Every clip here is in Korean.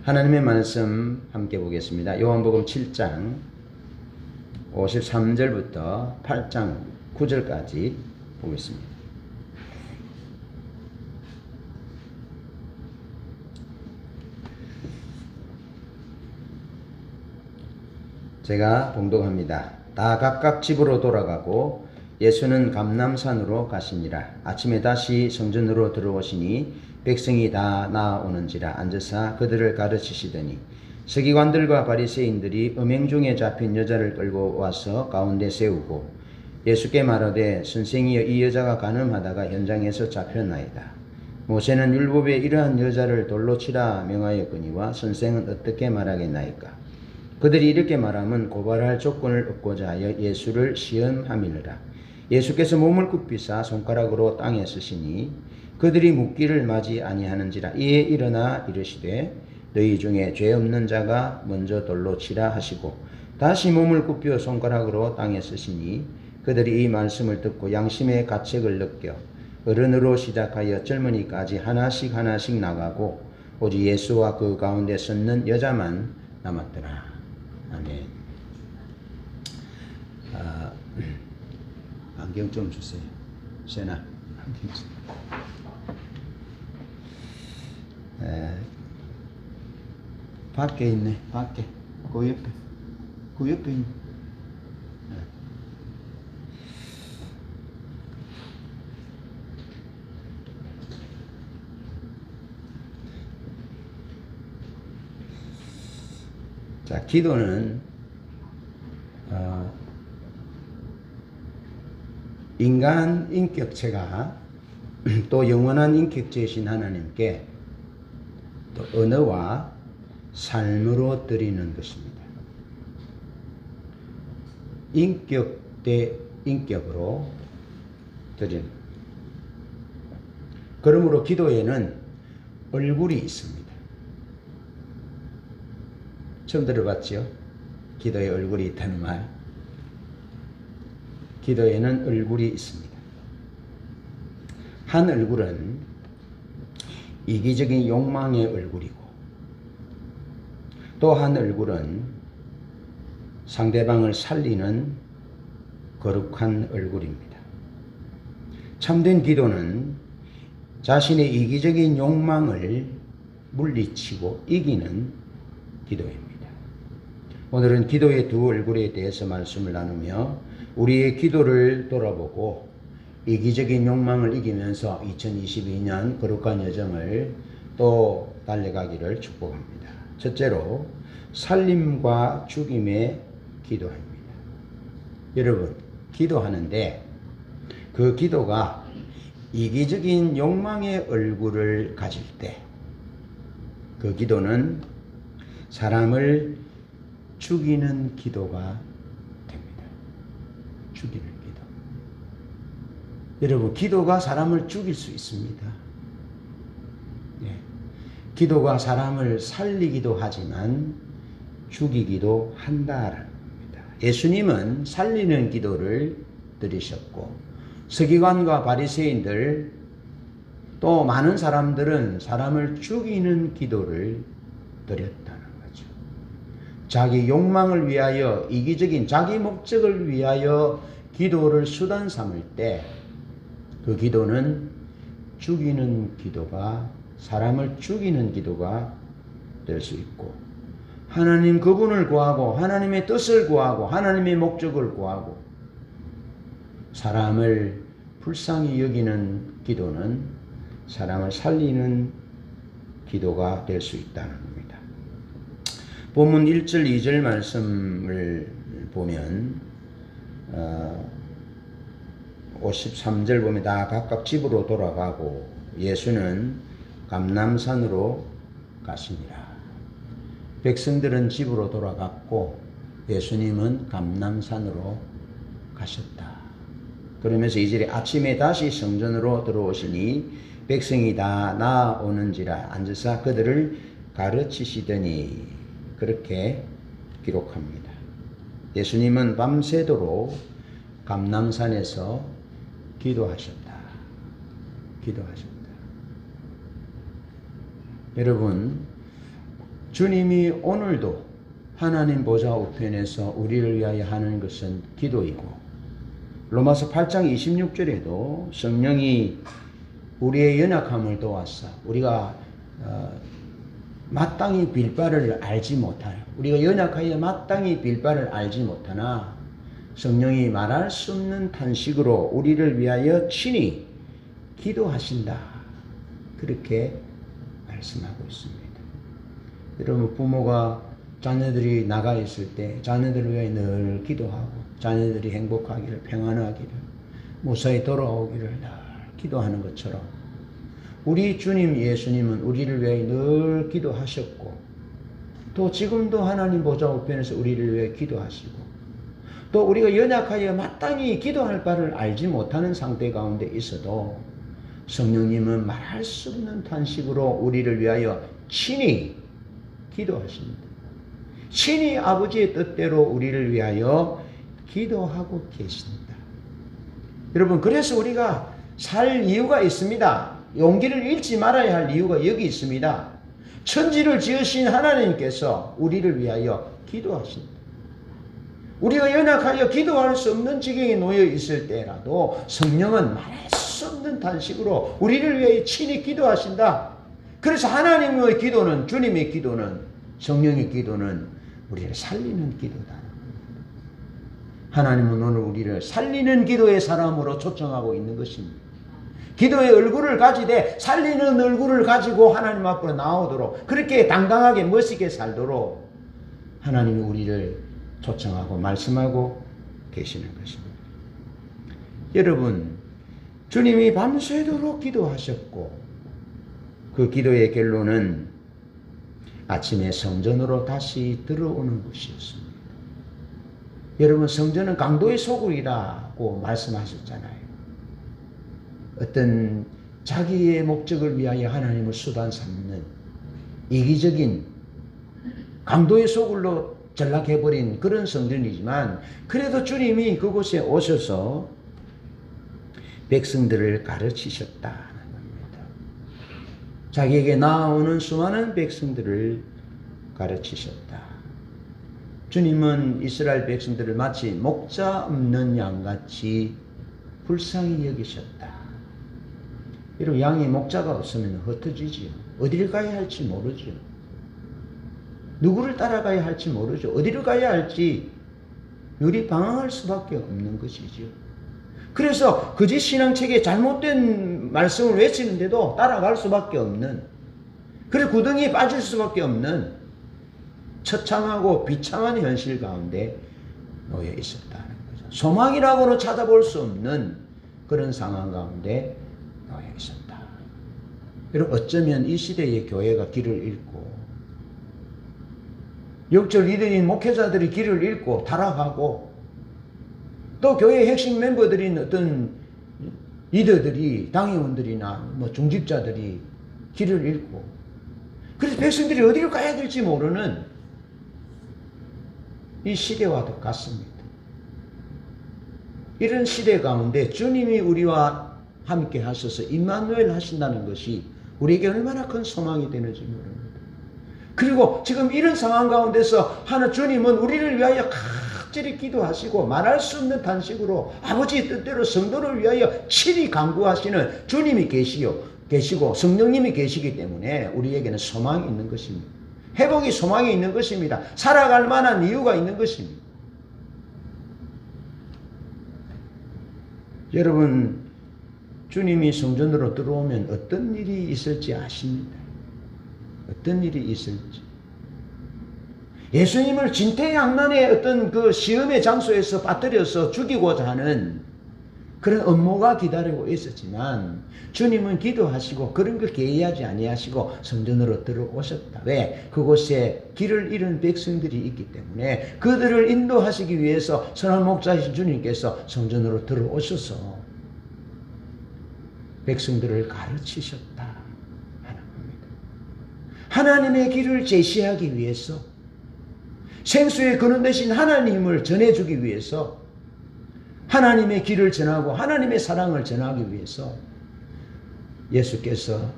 하나님의 말씀 함께 보겠습니다. 요한복음 7장 53절부터 8장 9절까지 보겠습니다. 제가 봉독합니다. 다 각각 집으로 돌아가고 예수는 감람산으로 가시니라. 아침에 다시 성전으로 들어오시니 백성이 다 나아오는지라 앉으사 그들을 가르치시더니 서기관들과 바리새인들이 음행 중에 잡힌 여자를 끌고 와서 가운데 세우고 예수께 말하되 선생이여 이 여자가 간음하다가 현장에서 잡혔나이다. 모세는 율법에 이러한 여자를 돌로 치라 명하였거니와 선생은 어떻게 말하겠나이까. 그들이 이렇게 말하면 고발할 조건을 얻고자 하여 예수를 시험함이니라. 예수께서 몸을 굽히사 손가락으로 땅에 쓰시니 그들이 묻기를 맞이 아니하는지라. 이에 일어나 이르시되 너희 중에 죄 없는 자가 먼저 돌로 치라 하시고 다시 몸을 굽혀 손가락으로 땅에 쓰시니 그들이 이 말씀을 듣고 양심의 가책을 느껴 어른으로 시작하여 젊은이까지 하나씩 나가고 오직 예수와 그 가운데 섰는 여자만 남았더라. 아멘. 안경 좀 주세요. 세나 안경 좀. 밖에 있네. 밖에. 그 옆에 있네. 자, 기도는 인간 인격체가 또 영원한 인격체이신 하나님께 또 언어와 삶으로 드리는 것입니다. 인격 대 인격으로 드리는. 그러므로 기도에는 얼굴이 있습니다. 처음 들어봤죠? 기도에 얼굴이 있다는 말. 기도에는 얼굴이 있습니다. 한 얼굴은 이기적인 욕망의 얼굴이고 또 한 얼굴은 상대방을 살리는 거룩한 얼굴입니다. 참된 기도는 자신의 이기적인 욕망을 물리치고 이기는 기도입니다. 오늘은 기도의 두 얼굴에 대해서 말씀을 나누며 우리의 기도를 돌아보고 이기적인 욕망을 이기면서 2022년 거룩한 여정을 또 달려가기를 축복합니다. 첫째로 살림과 죽임의 기도입니다. 여러분, 기도하는데 그 기도가 이기적인 욕망의 얼굴을 가질 때 그 기도는 사람을 죽이는 기도가 됩니다. 죽이는 기도. 여러분, 기도가 사람을 죽일 수 있습니다. 예. 기도가 사람을 살리기도 하지만 죽이기도 한다라는 겁니다. 예수님은 살리는 기도를 드리셨고 서기관과 바리새인들 또 많은 사람들은 사람을 죽이는 기도를 드렸다는 거죠. 자기 욕망을 위하여 이기적인 자기 목적을 위하여 기도를 수단 삼을 때 그 기도는 죽이는 기도가 사람을 죽이는 기도가 될 수 있고 하나님 그분을 구하고 하나님의 뜻을 구하고 하나님의 목적을 구하고 사람을 불쌍히 여기는 기도는 사람을 살리는 기도가 될 수 있다는 겁니다. 본문 1절 2절 말씀을 보면 53절 보면 다 각각 집으로 돌아가고 예수는 감람산으로 가시니라. 백성들은 집으로 돌아갔고 예수님은 감람산으로 가셨다. 그러면서 이절에 아침에 다시 성전으로 들어오시니 백성이 다 나아오는지라 앉으사 그들을 가르치시더니 그렇게 기록합니다. 예수님은 밤새도록 감람산에서 기도하셨다. 여러분, 주님이 오늘도 하나님 보좌 우편에서 우리를 위하여 하는 것은 기도이고, 로마서 8장 26절에도 성령이 우리의 연약함을 도와서 우리가 마땅히 빌 바를 알지 못하여, 우리가 연약하여 마땅히 빌 바를 알지 못하나 성령이 말할 수 없는 탄식으로 우리를 위하여 친히 기도하신다, 그렇게 말씀하고 있습니다. 여러분, 부모가 자녀들이 나가 있을 때 자녀들을 위해 늘 기도하고, 자녀들이 행복하기를, 평안하기를, 무사히 돌아오기를 늘 기도하는 것처럼 우리 주님 예수님은 우리를 위해 늘 기도하셨고, 또 지금도 하나님 보좌 우편에서 우리를 위해 기도하시고, 또 우리가 연약하여 마땅히 기도할 바를 알지 못하는 상태 가운데 있어도 성령님은 말할 수 없는 탄식으로 우리를 위하여 친히 기도하십니다. 친히 아버지의 뜻대로 우리를 위하여 기도하고 계십니다. 여러분, 그래서 우리가 살 이유가 있습니다. 용기를 잃지 말아야 할 이유가 여기 있습니다. 천지를 지으신 하나님께서 우리를 위하여 기도하십니다. 우리가 연약하여 기도할 수 없는 지경에 놓여 있을 때라도 성령은 말할 수 없는 탄식으로 우리를 위하여 친히 기도하신다. 그래서 하나님의 기도는, 주님의 기도는, 성령의 기도는 우리를 살리는 기도다. 하나님은 오늘 우리를 살리는 기도의 사람으로 초청하고 있는 것입니다. 기도의 얼굴을 가지되 살리는 얼굴을 가지고 하나님 앞으로 나오도록, 그렇게 당당하게 멋있게 살도록 하나님이 우리를 초청하고 말씀하고 계시는 것입니다. 여러분, 주님이 밤새도록 기도하셨고, 그 기도의 결론은 아침에 성전으로 다시 들어오는 것이었습니다. 여러분, 성전은 강도의 소굴이라고 말씀하셨잖아요. 어떤 자기의 목적을 위하여 하나님을 수단 삼는 이기적인 강도의 소굴로 전락해버린 그런 성전이지만, 그래도 주님이 그곳에 오셔서 백성들을 가르치셨다는 겁니다. 자기에게 나아오는 수많은 백성들을 가르치셨다. 주님은 이스라엘 백성들을 마치 목자 없는 양같이 불쌍히 여기셨다. 여러분, 양이 목자가 없으면 흩어지지요. 어디를 가야 할지 모르죠. 누구를 따라가야 할지 모르죠. 어디를 가야 할지 요리 방황할 수밖에 없는 것이죠. 그래서 거짓 신앙책에 잘못된 말씀을 외치는데도 따라갈 수밖에 없는, 그래서 구덩이에 빠질 수밖에 없는 처참하고 비참한 현실 가운데 놓여 있었다는 거죠. 소망이라고는 찾아볼 수 없는 그런 상황 가운데 놓여 있었다. 여러분, 어쩌면 이 시대의 교회가 길을 잃고, 역적 리더인 목회자들이 길을 잃고 타락하고, 또 교회의 핵심 멤버들인 어떤 리더들이, 당회원들이나 중직자들이 길을 잃고, 그래서 백성들이 어디로 가야 될지 모르는 이 시대와도 같습니다. 이런 시대 가운데 주님이 우리와 함께 하셔서 임마누엘 하신다는 것이 우리에게 얼마나 큰 소망이 되는지 모릅니다. 그리고 지금 이런 상황 가운데서 주님은 우리를 위하여 각별히 기도하시고 말할 수 없는 탄식으로 아버지의 뜻대로 성도를 위하여 친히 간구하시는 주님이 계시고 성령님이 계시기 때문에 우리에게는 소망이 있는 것입니다. 회복이 소망이 있는 것입니다. 살아갈 만한 이유가 있는 것입니다. 여러분, 주님이 성전으로 들어오면 어떤 일이 있을지 아십니까? 어떤 일이 있을지. 예수님을 진퇴양난의 어떤 그 시험의 장소에서 빠뜨려서 죽이고자 하는 그런 음모가 기다리고 있었지만, 주님은 기도하시고 그런 걸 개의하지 아니하시고 성전으로 들어오셨다. 왜? 그곳에 길을 잃은 백성들이 있기 때문에 그들을 인도하시기 위해서 선한 목자이신 주님께서 성전으로 들어오셔서 백성들을 가르치셨다 하는 겁니다. 하나님의 길을 제시하기 위해서, 생수의 근원 되신 하나님을 전해주기 위해서, 하나님의 길을 전하고 하나님의 사랑을 전하기 위해서 예수께서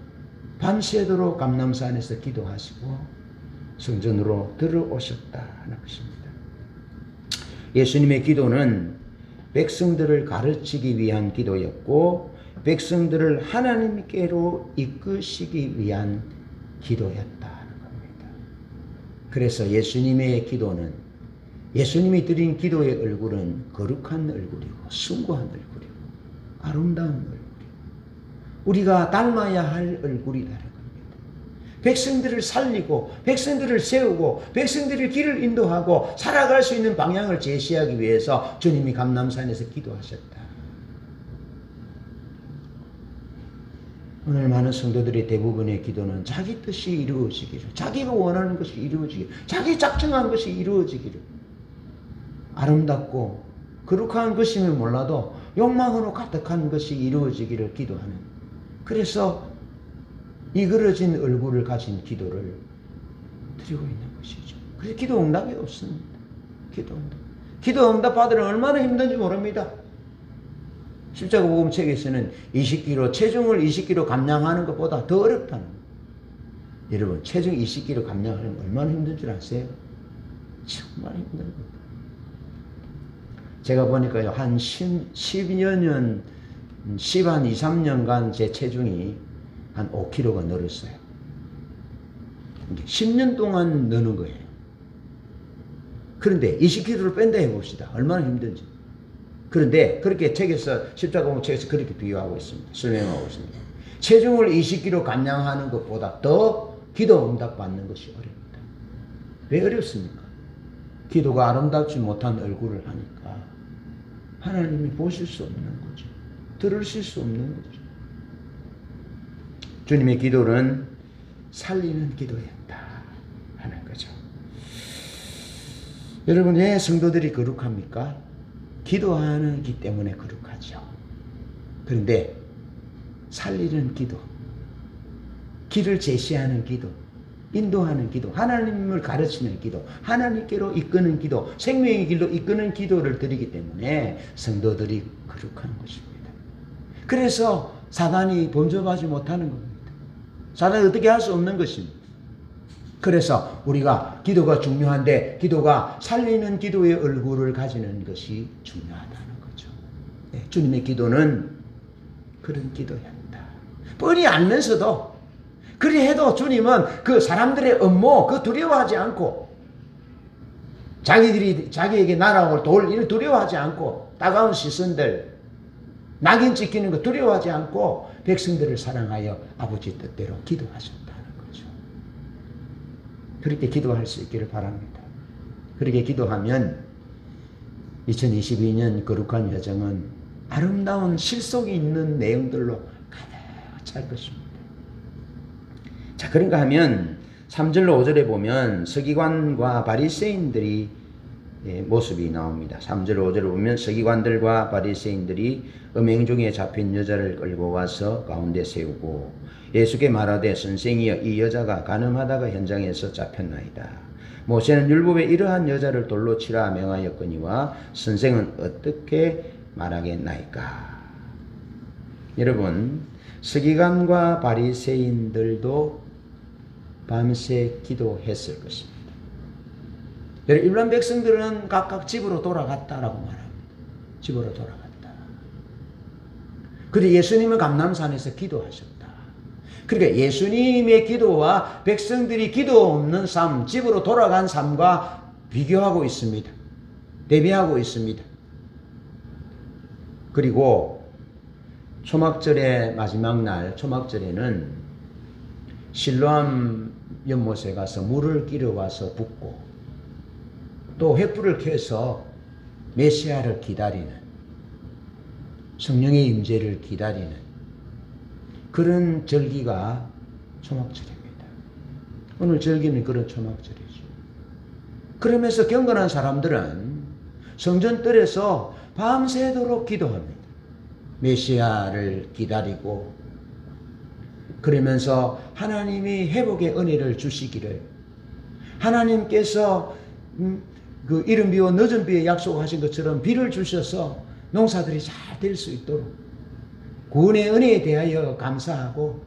밤새도록 감람산에서 기도하시고 성전으로 들어오셨다는 것입니다. 예수님의 기도는 백성들을 가르치기 위한 기도였고 백성들을 하나님께로 이끄시기 위한 기도였다는 겁니다. 그래서 예수님의 기도는 예수님이 드린 기도의 얼굴은 거룩한 얼굴이고 숭고한 얼굴이고 아름다운 얼굴이고 우리가 닮아야 할 얼굴이라는 겁니다. 백성들을 살리고 백성들을 세우고 백성들의 길을 인도하고 살아갈 수 있는 방향을 제시하기 위해서 주님이 감람산에서 기도하셨다. 오늘 많은 성도들의 대부분의 기도는 자기 뜻이 이루어지기를, 자기가 원하는 것이 이루어지기를, 자기 작정한 것이 이루어지기를, 아름답고 거룩한 것이면 몰라도 욕망으로 가득한 것이 이루어지기를 기도하는, 그래서 이그러진 얼굴을 가진 기도를 드리고 있는 것이죠. 그래서 기도 응답이 없습니다. 기도 응답 받으려 얼마나 힘든지 모릅니다. 십자가 복음 책에서는 20kg, 체중을 20kg 감량하는 것보다 더 어렵다는 거예요. 여러분, 체중 20kg 감량하는 거 얼마나 힘든 줄 아세요? 정말 힘든 겁니다. 제가 보니까요, 한 10여 년, 2, 3년간 제 체중이 한 5kg가 늘었어요. 10년 동안 느는 거예요. 그런데 20kg를 뺀다 해봅시다. 얼마나 힘든지. 그런데 그렇게 책에서, 십자가 복음 책에서 그렇게 비유하고 있습니다. 설명하고 있습니다. 체중을 20kg 감량하는 것보다 더 기도 응답 받는 것이 어렵다. 왜 어렵습니까? 기도가 아름답지 못한 얼굴을 하니까 하나님이 보실 수 없는 거죠. 들으실 수 없는 거죠. 주님의 기도는 살리는 기도였다 하는 거죠. 여러분, 왜 성도들이 거룩합니까? 기도하기 때문에 거룩하죠. 그런데 살리는 기도, 길을 제시하는 기도, 인도하는 기도, 하나님을 가르치는 기도, 하나님께로 이끄는 기도, 생명의 길로 이끄는 기도를 드리기 때문에 성도들이 거룩한 것입니다. 그래서 사단이 범접하지 못하는 겁니다. 사단이 어떻게 할 수 없는 것입니다. 그래서 우리가 기도가 중요한데 기도가 살리는 기도의 얼굴을 가지는 것이 중요하다는 거죠. 네, 주님의 기도는 그런 기도였다. 뻔히 알면서도 그리 해도 주님은 그 사람들의 업무 그 두려워하지 않고 자기에게 날아올 돌 이를 두려워하지 않고 따가운 시선들 낙인 찍히는 거 두려워하지 않고 백성들을 사랑하여 아버지 뜻대로 기도하셨다는 거죠. 그렇게 기도할 수 있기를 바랍니다. 그렇게 기도하면 2022년 거룩한 여정은 아름다운 실속이 있는 내용들로 가득 찰 것입니다. 자, 그런가 하면 3절로 5절에 보면 서기관과 바리새인들이 모습이 나옵니다. 3절 5절을 보면 서기관들과 바리새인들이 음행 중에 잡힌 여자를 끌고 와서 가운데 세우고 예수께 말하되 선생이여 이 여자가 간음하다가 현장에서 잡혔나이다. 모세는 율법에 이러한 여자를 돌로 치라 명하였거니와 선생은 어떻게 말하겠나이까. 여러분, 서기관과 바리새인들도 밤새 기도했을 것입니다. 일반 백성들은 각각 집으로 돌아갔다라고 말합니다. 집으로 돌아갔다. 그런데 예수님은 감람산에서 기도하셨다. 그러니까 예수님의 기도와 백성들이 기도 없는 삶, 집으로 돌아간 삶과 비교하고 있습니다. 대비하고 있습니다. 그리고 초막절의 마지막 날, 초막절에는 실로암 연못에 가서 물을 끼려와서 붓고 또 횃불을 켜서 메시아를 기다리는, 성령의 임재를 기다리는 그런 절기가 초막절입니다. 오늘 절기는 그런 초막절이죠. 그러면서 경건한 사람들은 성전뜰에서 밤새도록 기도합니다. 메시아를 기다리고 그러면서 하나님이 회복의 은혜를 주시기를, 하나님께서 그 이른 비와 늦은 비에 약속하신 것처럼 비를 주셔서 농사들이 잘 될 수 있도록 구원의 은혜에 대하여 감사하고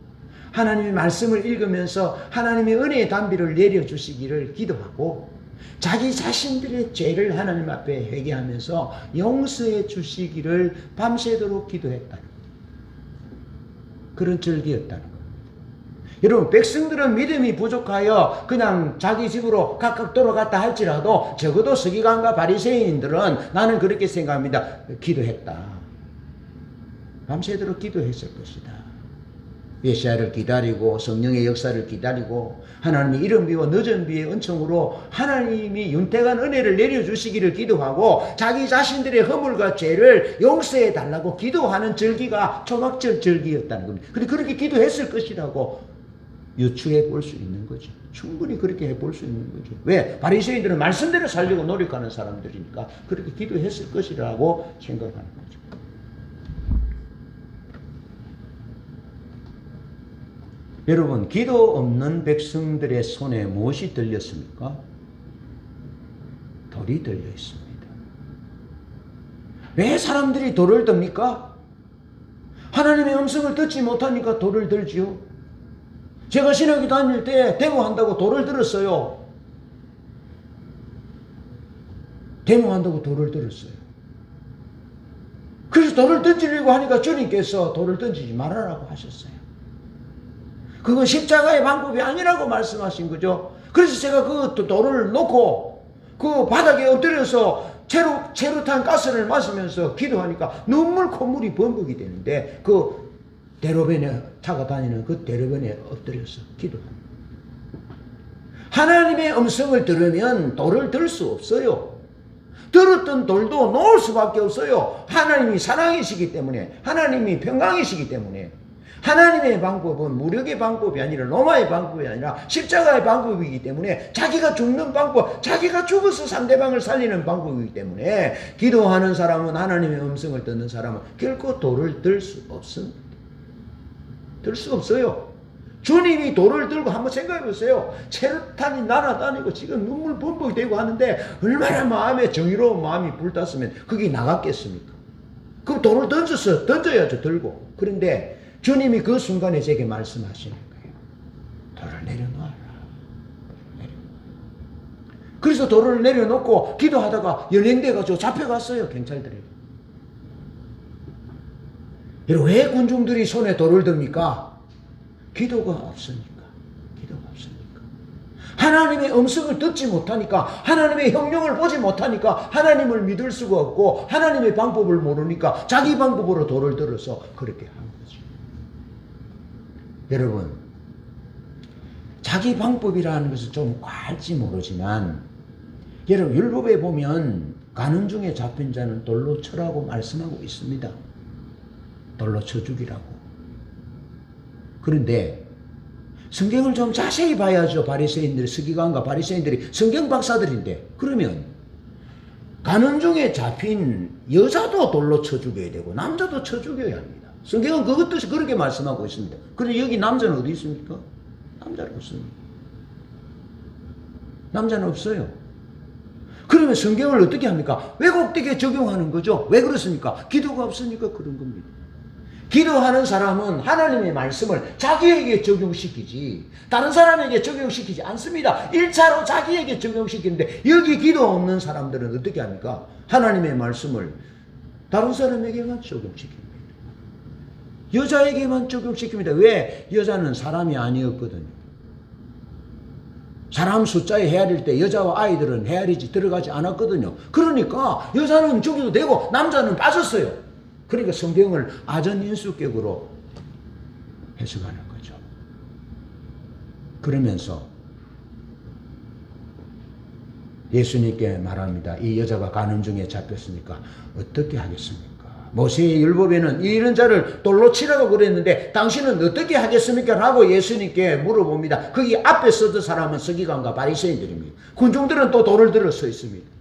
하나님의 말씀을 읽으면서 하나님의 은혜의 담비를 내려주시기를 기도하고 자기 자신들의 죄를 하나님 앞에 회개하면서 용서해 주시기를 밤새도록 기도했다는 그런 절기였다는 거예요. 여러분, 백성들은 믿음이 부족하여 그냥 자기 집으로 각각 돌아갔다 할지라도 적어도 서기관과 바리새인들은 나는 그렇게 생각합니다. 기도했다. 밤새도록 기도했을 것이다. 메시아를 기다리고 성령의 역사를 기다리고 하나님의 이른 비와 늦은 비의 은총으로 하나님이 윤택한 은혜를 내려주시기를 기도하고 자기 자신들의 허물과 죄를 용서해 달라고 기도하는 절기가 초막절 절기였다는 겁니다. 근데 그렇게 기도했을 것이라고 유추해 볼 수 있는 거죠. 충분히 그렇게 해볼 수 있는 거죠. 왜? 바리새인들은 말씀대로 살려고 노력하는 사람들이니까 그렇게 기도했을 것이라고 생각하는 거죠. 여러분, 기도 없는 백성들의 손에 무엇이 들렸습니까? 돌이 들려 있습니다. 왜 사람들이 돌을 듭니까? 하나님의 음성을 듣지 못하니까 돌을 들지요. 제가 신학교 다닐 때 데모한다고 돌을 들었어요. 데모한다고 돌을 들었어요. 그래서 돌을 던지려고 하니까 주님께서 돌을 던지지 말아라고 하셨어요. 그건 십자가의 방법이 아니라고 말씀하신 거죠. 그래서 제가 그 돌을 놓고 그 바닥에 엎드려서 체류탄 가스를 마시면서 기도하니까 눈물 콧물이 범벅이 되는데 그 대로변에 차가 다니는 그 대로변에 엎드려서 기도합니다. 하나님의 음성을 들으면 돌을 들 수 없어요. 들었던 돌도 놓을 수밖에 없어요. 하나님이 사랑이시기 때문에, 하나님이 평강이시기 때문에. 하나님의 방법은 무력의 방법이 아니라 로마의 방법이 아니라 십자가의 방법이기 때문에 자기가 죽는 방법, 자기가 죽어서 상대방을 살리는 방법이기 때문에 기도하는 사람은 하나님의 음성을 듣는 사람은 결코 돌을 들 수 없습니다. 들 수 없어요. 주님이 돌을 들고 한번 생각해 보세요. 체류탄이 날아다니고 지금 눈물 범벅이 되고 하는데 얼마나 마음에 정의로운 마음이 불탔으면 그게 나갔겠습니까? 그럼 돌을 던져야죠. 들고. 그런데 주님이 그 순간에 제게 말씀하시는 거예요. 돌을 내려놓아라. 그래서 돌을 내려놓고 기도하다가 연행돼가지고 잡혀갔어요. 경찰들이. 여러분, 왜 군중들이 손에 돌을 듭니까? 기도가 없으니까. 기도가 없으니까. 하나님의 음성을 듣지 못하니까, 하나님의 형용을 보지 못하니까 하나님을 믿을 수가 없고 하나님의 방법을 모르니까 자기 방법으로 돌을 들어서 그렇게 한 거죠. 여러분, 자기 방법이라는 것은 좀 과할지 모르지만 여러분, 율법에 보면 가는 중에 잡힌 자는 돌로 쳐라고 말씀하고 있습니다. 돌로 쳐 죽이라고. 그런데 성경을 좀 자세히 봐야죠. 바리새인들이, 서기관과 바리새인들이 성경 박사들인데, 그러면 가는 중에 잡힌 여자도 돌로 쳐 죽여야 되고 남자도 쳐 죽여야 합니다. 성경은 그것 이 그렇게 말씀하고 있습니다. 그런데 여기 남자는 어디 있습니까? 남자는 없습니다. 남자는 없어요. 그러면 성경을 어떻게 합니까? 왜곡되게 적용하는 거죠. 왜 그렇습니까? 기도가 없으니까 그런 겁니다. 기도하는 사람은 하나님의 말씀을 자기에게 적용시키지 다른 사람에게 적용시키지 않습니다. 1차로 자기에게 적용시키는데, 여기 기도 없는 사람들은 어떻게 합니까? 하나님의 말씀을 다른 사람에게만 적용시킵니다. 여자에게만 적용시킵니다. 왜? 여자는 사람이 아니었거든요. 사람 숫자에 헤아릴 때 여자와 아이들은 헤아리지 들어가지 않았거든요. 그러니까 여자는 죽여도 되고 남자는 빠졌어요. 그러니까 성경을 아전인수격으로 해석하는 거죠. 그러면서 예수님께 말합니다. 이 여자가 가는 중에 잡혔으니까 어떻게 하겠습니까? 모세의 율법에는 이런 자를 돌로 치라고 그랬는데 당신은 어떻게 하겠습니까? 라고 예수님께 물어봅니다. 거기 앞에 서던 사람은 서기관과 바리새인들입니다. 군중들은 또 돌을 들어 서 있습니다.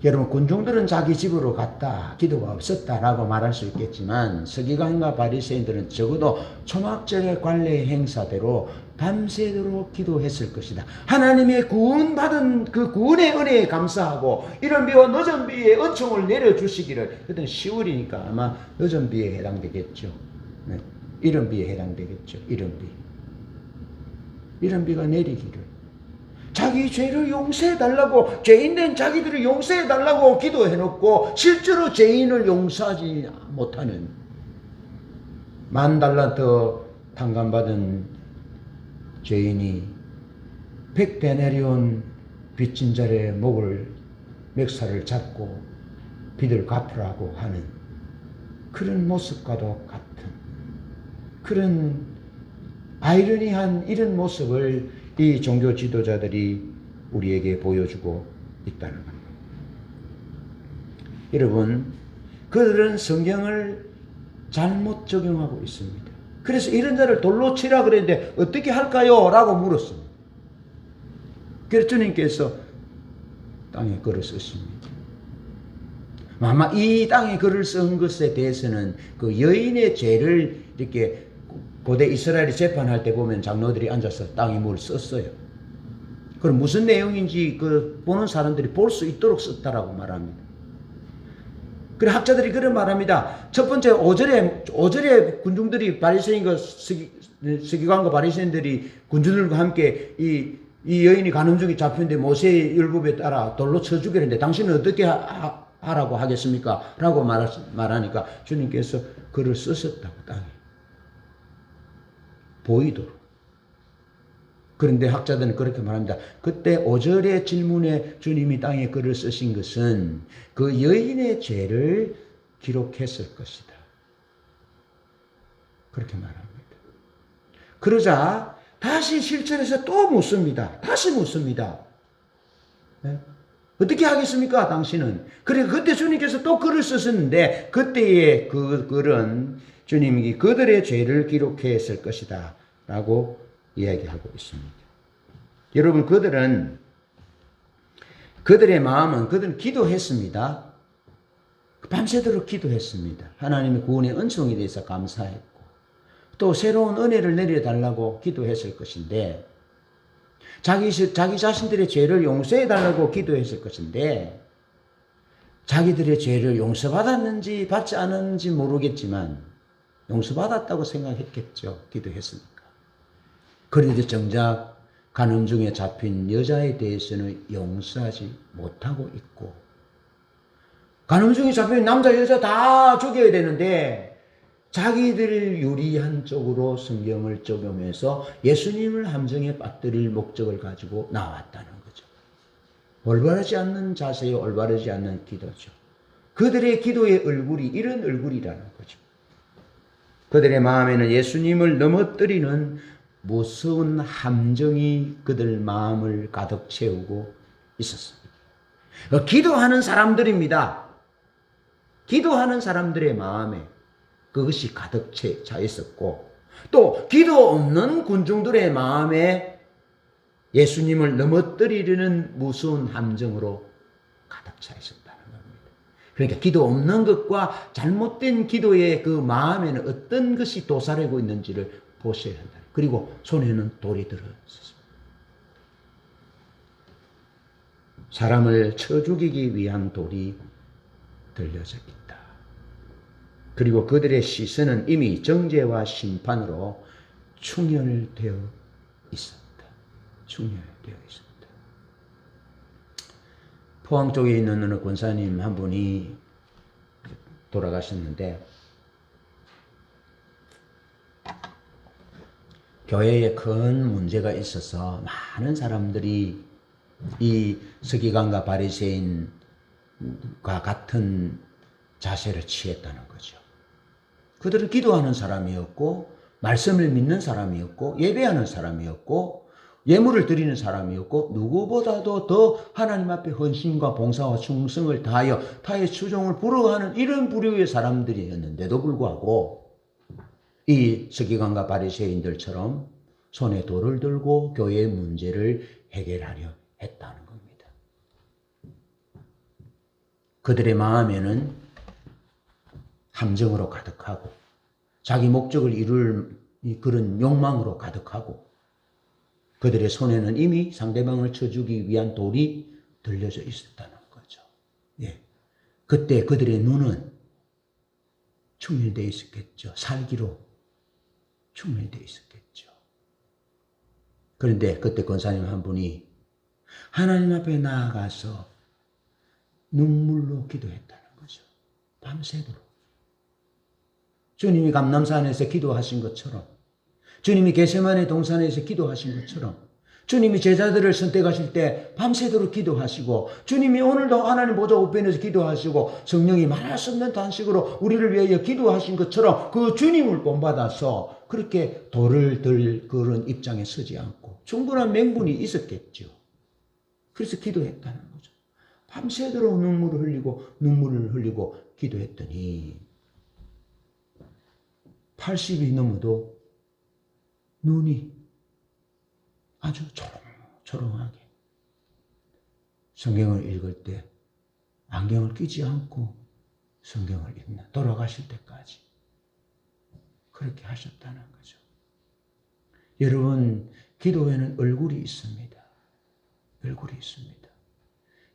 여러분, 군중들은 자기 집으로 갔다, 기도가 없었다라고 말할 수 있겠지만 서기관과 바리새인들은 적어도 초막절의 관례 행사대로 밤새도록 기도했을 것이다. 하나님의 구원받은 그 구원의 은혜에 감사하고 이른 비와 늦은 비에 은총을 내려주시기를. 그때는 10월이니까 아마 늦은 비에 해당되겠죠. 네. 이른비에 해당되겠죠. 이른비가 내리기를 자기 죄를 용서해달라고, 죄인된 자기들을 용서해달라고 기도해놓고 실제로 죄인을 용서하지 못하는, 10,000달란트 탕감받은 죄인이 100데나리온 빚진 자의 목을 멱살을 잡고 빚을 갚으라고 하는 그런 모습과도 같은 그런 아이러니한 이런 모습을 이 종교 지도자들이 우리에게 보여주고 있다는 겁니다. 여러분, 그들은 성경을 잘못 적용하고 있습니다. 그래서 이런 자를 돌로 치라 그랬는데 어떻게 할까요? 라고 물었습니다. 그래서 주님께서 땅에 글을 쓰십니다. 아마 이 땅에 글을 쓴 것에 대해서는 그 여인의 죄를 이렇게 고대 이스라엘이 재판할 때 보면 장로들이 앉아서 땅에 뭘 썼어요. 그럼 무슨 내용인지 그 보는 사람들이 볼 수 있도록 썼다라고 말합니다. 그래 학자들이 그런 말합니다. 첫 번째 5절에 군중들이 바리새인과 서기관과 바리새인들이 군중들과 함께 이 여인이 간음 중에 잡혔는데 모세의 율법에 따라 돌로 쳐 죽이려 했는데 당신은 어떻게 하라고 하겠습니까? 라고 말하니까 주님께서 글을 쓰셨다고 땅에 보이도록. 그런데 학자들은 그렇게 말합니다. 그때 5절의 질문에 주님이 땅에 글을 쓰신 것은 그 여인의 죄를 기록했을 것이다. 그렇게 말합니다. 그러자 다시 실천해서 또 묻습니다. 다시 묻습니다. 네? 어떻게 하겠습니까? 당신은. 그래 그때 주님께서 또 글을 쓰셨는데 그때의 그 글은 주님이 그들의 죄를 기록했을 것이다 라고 이야기하고 있습니다. 여러분, 그들의 마음은, 그들은 기도했습니다. 밤새도록 기도했습니다. 하나님의 구원의 은총에 대해서 감사했고 또 새로운 은혜를 내려달라고 기도했을 것인데, 자기 자신들의 죄를 용서해달라고 기도했을 것인데, 자기들의 죄를 용서받았는지 받지 않았는지 모르겠지만 용서받았다고 생각했겠죠. 기도했으니까. 그런데 정작 간음 중에 잡힌 여자에 대해서는 용서하지 못하고 있고, 간음 중에 잡힌 남자 여자 다 죽여야 되는데 자기들 유리한 쪽으로 성경을 적용해서 예수님을 함정에 빠뜨릴 목적을 가지고 나왔다는 거죠. 올바르지 않는 자세에 올바르지 않는 기도죠. 그들의 기도의 얼굴이 이런 얼굴이라는 거죠. 그들의 마음에는 예수님을 넘어뜨리는 무서운 함정이 그들 마음을 가득 채우고 있었습니다. 기도하는 사람들입니다. 기도하는 사람들의 마음에 그것이 가득 차 있었고, 또 기도 없는 군중들의 마음에 예수님을 넘어뜨리려는 무서운 함정으로 가득 차 있었다는 겁니다. 그러니까 기도 없는 것과 잘못된 기도의 그 마음에는 어떤 것이 도사리고 있는지를 보셔야 한다. 그리고 손에는 돌이 들어있었습니다. 사람을 쳐 죽이기 위한 돌이 들려져 있다. 그리고 그들의 시선은 이미 정죄와 심판으로 충혈되어 있었다. 충혈되어 있었다. 포항 쪽에 있는 어느 권사님 한 분이 돌아가셨는데, 교회에 큰 문제가 있어서 많은 사람들이 이 서기관과 바리새인과 같은 자세를 취했다는 거죠. 그들은 기도하는 사람이었고, 말씀을 믿는 사람이었고, 예배하는 사람이었고, 예물을 드리는 사람이었고, 누구보다도 더 하나님 앞에 헌신과 봉사와 충성을 다하여 타의 추종을 부러워하는 이런 부류의 사람들이었는데도 불구하고 이 서기관과 바리새인들처럼 손에 돌을 들고 교회의 문제를 해결하려 했다는 겁니다. 그들의 마음에는 함정으로 가득하고 자기 목적을 이룰 그런 욕망으로 가득하고, 그들의 손에는 이미 상대방을 쳐주기 위한 돌이 들려져 있었다는 거죠. 예. 그때 그들의 눈은 충혈되어 있었겠죠. 살기로 충분히 되어 있었겠죠. 그런데 그때 권사님 한 분이 하나님 앞에 나아가서 눈물로 기도했다는 거죠. 밤새도록. 주님이 감람산에서 기도하신 것처럼, 주님이 겟세마네 동산에서 기도하신 것처럼, 주님이 제자들을 선택하실 때 밤새도록 기도하시고, 주님이 오늘도 하나님 보좌 우편에서 기도하시고, 성령이 말할 수 없는 단식으로 우리를 위하여 기도하신 것처럼 그 주님을 본받아서 그렇게 돌을 들 그런 입장에 서지 않고 충분한 명분이 있었겠죠. 그래서 기도했다는 거죠. 밤새도록 눈물을 흘리고 기도했더니 80이 넘어도 눈이 아주 초롱초롱하게 성경을 읽을 때 안경을 끼지 않고 성경을 읽나 돌아가실 때까지 그렇게 하셨다는 거죠. 여러분, 기도에는 얼굴이 있습니다. 얼굴이 있습니다.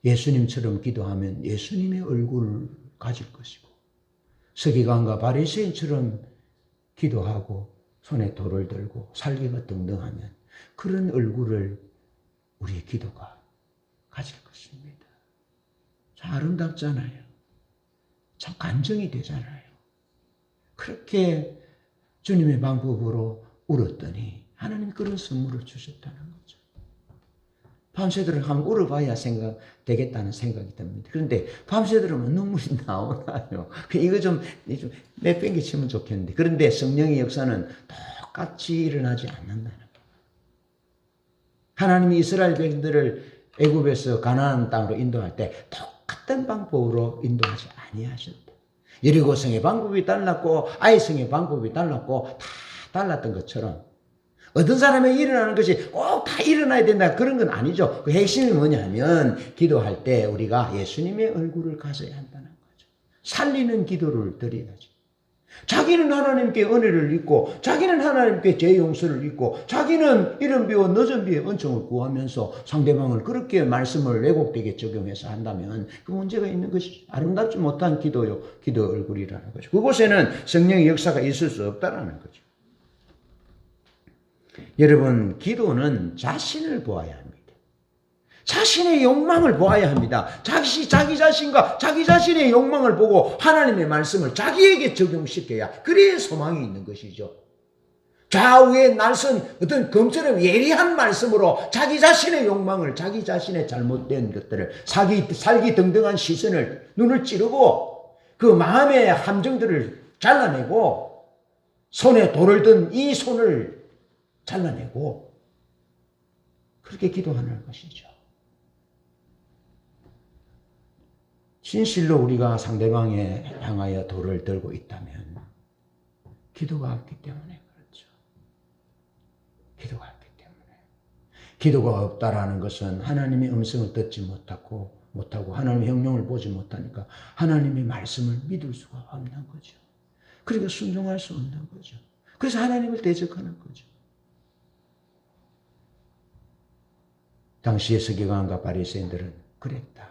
예수님처럼 기도하면 예수님의 얼굴을 가질 것이고, 서기관과 바리새인처럼 기도하고 손에 돌을 들고 살개가 등등하면 그런 얼굴을 우리의 기도가 가질 것입니다. 참 아름답잖아요. 참 간정이 되잖아요. 그렇게 주님의 방법으로 울었더니 하나님이 그런 선물을 주셨다는 거죠. 밤새도록 한번 울어봐야 되겠다는 생각이 듭니다. 그런데 밤새도록 눈물이 나오나요? 이거 좀 내팽개치면 좋겠는데. 그런데 성령의 역사는 똑같이 일어나지 않는다는 거예요. 하나님이 이스라엘 백성들을 애굽에서 가나안 땅으로 인도할 때 똑같은 방법으로 인도하지 아니하셨다. 여리고성의 방법이 달랐고 아이성의 방법이 달랐고 다 달랐던 것처럼 어떤 사람이 일어나는 것이 꼭 다 일어나야 된다 그런 건 아니죠. 그 핵심이 뭐냐면 기도할 때 우리가 예수님의 얼굴을 가져야 한다는 거죠. 살리는 기도를 드려야지. 자기는 하나님께 은혜를 입고 자기는 하나님께 죄 용서를 입고 자기는 이른 비와 늦은 비에 은총을 구하면서 상대방을 그렇게 말씀을 왜곡되게 적용해서 한다면 그 문제가 있는 것이 아름답지 못한 기도요. 기도 얼굴이라는 거죠. 그곳에는 성령의 역사가 있을 수 없다는 거죠. 여러분, 기도는 자신을 보아야 합니다. 자신의 욕망을 보아야 합니다. 자기 자신과 자기 자신의 욕망을 보고 하나님의 말씀을 자기에게 적용시켜야 그래야 소망이 있는 것이죠. 좌우에 날선 어떤 검처럼 예리한 말씀으로 자기 자신의 욕망을, 자기 자신의 잘못된 것들을, 살기 등등한 시선을 눈을 찌르고 그 마음의 함정들을 잘라내고 손에 돌을 든 이 손을 잘라내고 그렇게 기도하는 것이죠. 진실로 우리가 상대방에 향하여 돌을 들고 있다면 기도가 없기 때문에 그렇죠. 기도가 없기 때문에. 기도가 없다라는 것은 하나님의 음성을 듣지 못하고 하나님의 형령을 보지 못하니까 하나님의 말씀을 믿을 수가 없는 거죠. 그러니까 순종할 수 없는 거죠. 그래서 하나님을 대적하는 거죠. 당시의 서기관과 바리새인들은 그랬다.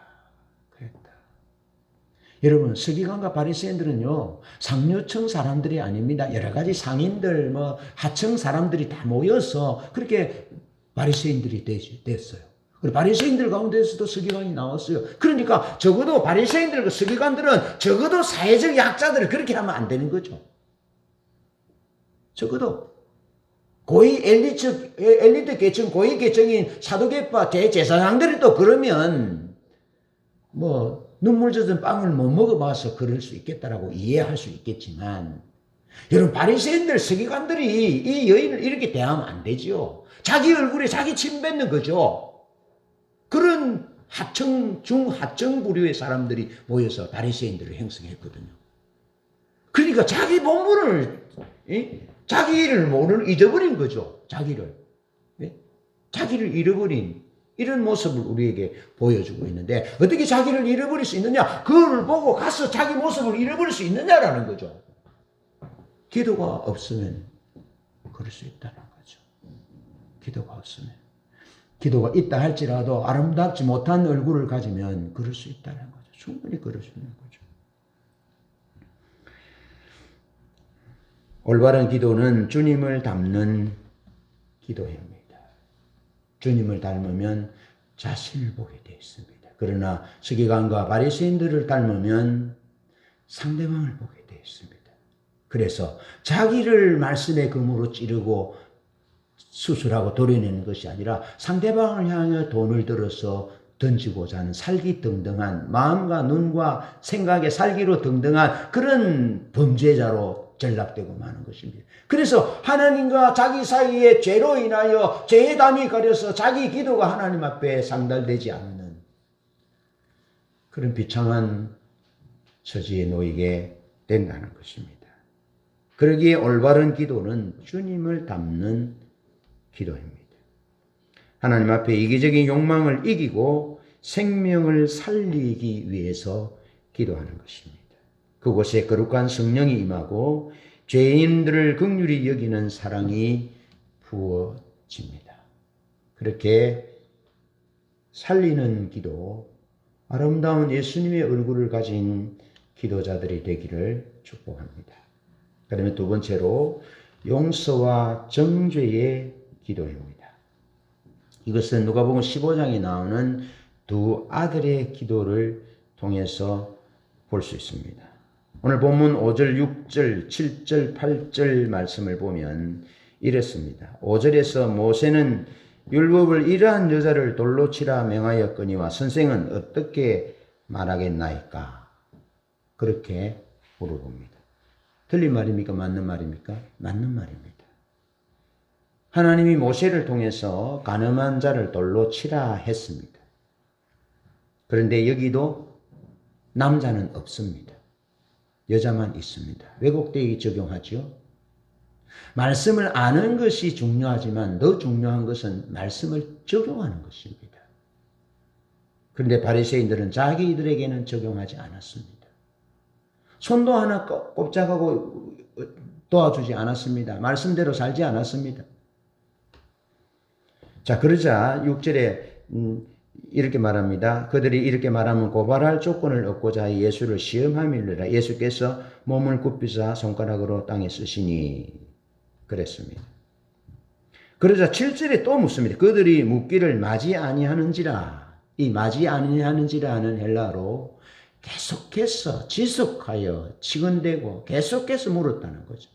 여러분, 서기관과 바리새인들은요 상류층 사람들이 아닙니다. 여러 가지 상인들, 하층 사람들이 다 모여서 그렇게 바리새인들이 됐어요. 그리고 바리새인들 가운데서도 서기관이 나왔어요. 그러니까 적어도 바리새인들과 서기관들은 적어도 사회적 약자들을 그렇게 하면 안 되는 거죠. 적어도 고위 엘리트 계층, 고위 계층인 사도계파 대제사장들이 또 그러면 눈물 젖은 빵을 못 먹어봐서 그럴 수 있겠다라고 이해할 수 있겠지만, 여러분, 바리새인들, 서기관들이 이 여인을 이렇게 대하면 안 되죠. 자기 얼굴에 자기 침 뱉는 거죠. 그런 중하층 부류의 사람들이 모여서 바리새인들을 형성했거든요. 그러니까 자기 본분을, 자기를 잊어버린 거죠. 자기를 잃어버린 이런 모습을 우리에게 보여주고 있는데, 어떻게 자기를 잃어버릴 수 있느냐? 그걸 보고 가서 자기 모습을 잃어버릴 수 있느냐라는 거죠. 기도가 없으면 그럴 수 있다는 거죠. 기도가 없으면. 기도가 있다 할지라도 아름답지 못한 얼굴을 가지면 그럴 수 있다는 거죠. 충분히 그럴 수 있는 거죠. 올바른 기도는 주님을 닮는 기도입니다. 주님을 닮으면 자신을 보게 되어 있습니다. 그러나 서기관과 바리새인들을 닮으면 상대방을 보게 되어 있습니다. 그래서 자기를 말씀의 금으로 찌르고 수술하고 도려내는 것이 아니라 상대방을 향해 돈을 들어서 던지고자 하는 살기등등한 마음과 눈과 생각의 살기로 등등한 그런 범죄자로 전락되고 마는 것입니다. 그래서 하나님과 자기 사이에 죄로 인하여 죄의 담이 가려서 자기 기도가 하나님 앞에 상달되지 않는 그런 비참한 처지에 놓이게 된다는 것입니다. 그러기에 올바른 기도는 주님을 닮는 기도입니다. 하나님 앞에 이기적인 욕망을 이기고 생명을 살리기 위해서 기도하는 것입니다. 그곳에 거룩한 성령이 임하고 죄인들을 긍휼히 여기는 사랑이 부어집니다. 그렇게 살리는 기도, 아름다운 예수님의 얼굴을 가진 기도자들이 되기를 축복합니다. 그다음에 두 번째로 용서와 정죄의 기도입니다. 이것은 누가복음 15장에 나오는 두 아들의 기도를 통해서 볼 수 있습니다. 오늘 본문 5절, 6절, 7절, 8절 말씀을 보면 이랬습니다. 5절에서 모세는 율법을 이러한 여자를 돌로 치라 명하였거니와 선생은 어떻게 말하겠나이까? 그렇게 물어봅니다. 틀린 말입니까? 맞는 말입니까? 맞는 말입니다. 하나님이 모세를 통해서 간음한 자를 돌로 치라 했습니다. 그런데 여기도 남자는 없습니다. 여자만 있습니다. 왜곡되게 적용하죠? 말씀을 아는 것이 중요하지만 더 중요한 것은 말씀을 적용하는 것입니다. 그런데 바리새인들은 자기들에게는 적용하지 않았습니다. 손도 하나 꼼짝하고 도와주지 않았습니다. 말씀대로 살지 않았습니다. 자, 그러자 6절에 이렇게 말합니다. 그들이 이렇게 말하면 고발할 조건을 얻고자 예수를 시험함이니라. 예수께서 몸을 굽히사 손가락으로 땅에 쓰시니 그랬습니다. 그러자 7절에 또 묻습니다. 그들이 묻기를 마지 아니하는지라. 이 마지 아니하는지라는 헬라어로 계속해서 지속하여 치근대고 계속해서 물었다는 거죠.